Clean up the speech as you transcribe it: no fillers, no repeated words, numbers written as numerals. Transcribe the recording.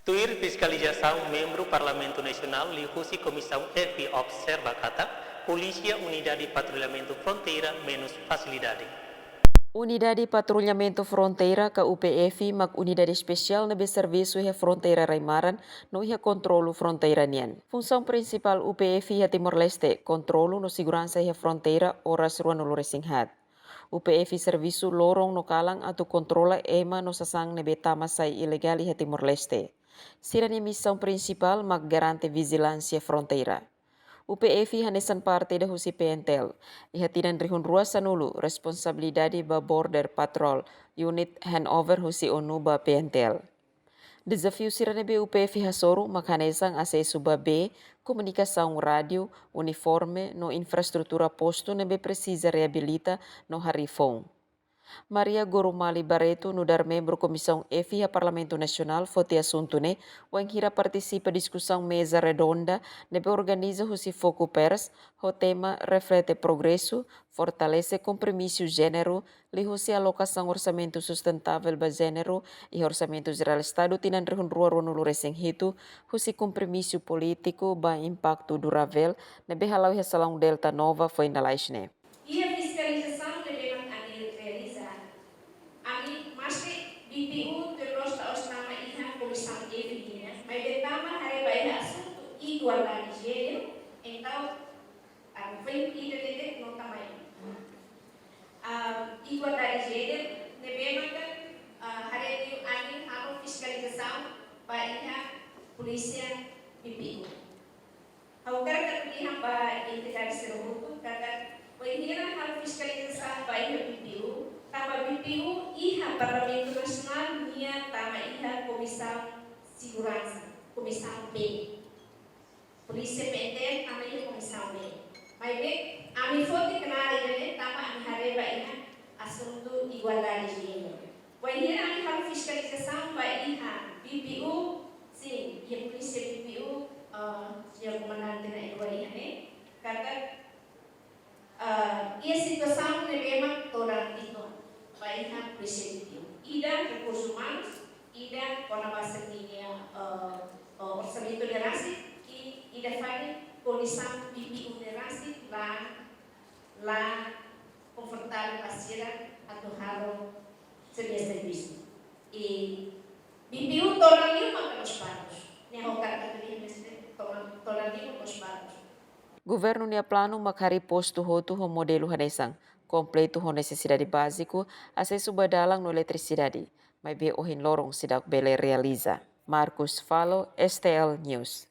Tuir fiscalização membro Parlamento Nacional lihusi Comissão RP observa kata Polícia Unidade de Patrulhamento Fronteira menos facilidade. Unidade Patrulhamento Fronteira ka UPF mag unidade especial na serviço e fronteira Raimaran no ia controlo fronteira nian. Função principal UPF ia Timor-Leste, controlo no segurança e fronteira oras ruan no Singhat. UPF serviço lorong no kalang atau controla ema no sasang nebe tamasay ilegal ia Timor-Leste. Sirani missão principal mag garante vigilância fronteira. UPF hanesan parte da husi PNTL. Ihatinan rihun ruas sanulu responsabilidade ba border patrol unit handover husi ONU ba PNTL. Desafio sirane be UPF hasoru makanesang acesso ba B, comunicação rádio, uniforme no infraestrutura posto nebe precisa reabilita no harifong. Maria Gorumali Barreto, nudar membro Comissão EFI a Parlamento Nacional, fote assunto ne, hira participa discussão mesa redonda, nebe organiza husi foco pers, o tema reflete progresso, fortalece compromisso gênero, li husi alocação orçamento sustentável ba gênero e orçamento geral Estado tinan rehun rua ronulu reseng hitu, husi compromisso político ba impacto durável, nebe halau salão delta nova foi na laisne. E a fiscalização que devem realizar, ali masih BPU terus nama iha Comissão EFI, mas betama hari baik assunto igualdade de gênero, então vem identidade não também. Igualdade de gênero devemos hari ini angin harus fiscalização baik iha polícia BPU. Agora kan iha ba integrasi seluruh kata pengiran hal fiscalização baik BPU, tama BPU iha Parlamento Nasional nia tama iha Comissão Segurança, Comissão B. Polícia PNTL tama iha Comissão B. Mas bem, ami foto kenal ini tama ami hareba iha assunto igualdade de gênero. Pengiran ami hal fiscalização baik iha BPU, sim, ia polícia BPU, yang comandante na igualdade ini kata ia situação que memang orang itu baiknya presiden ida recursos humanos ida kona base linha orçamento de rasi ida faz comissão BPU de rasi lá confortável passeira atau haro sedia serviço e BPU orang ini makan os paros nem hokar kata dia mesti orang ini os paros. Governo nia plano makari posto hotu ho modelo hanesang, completo ho necessidade básico, acesso badalang no eletricidade, mas be ohin lorong sidak bele realiza. Marcos Falo, STL News.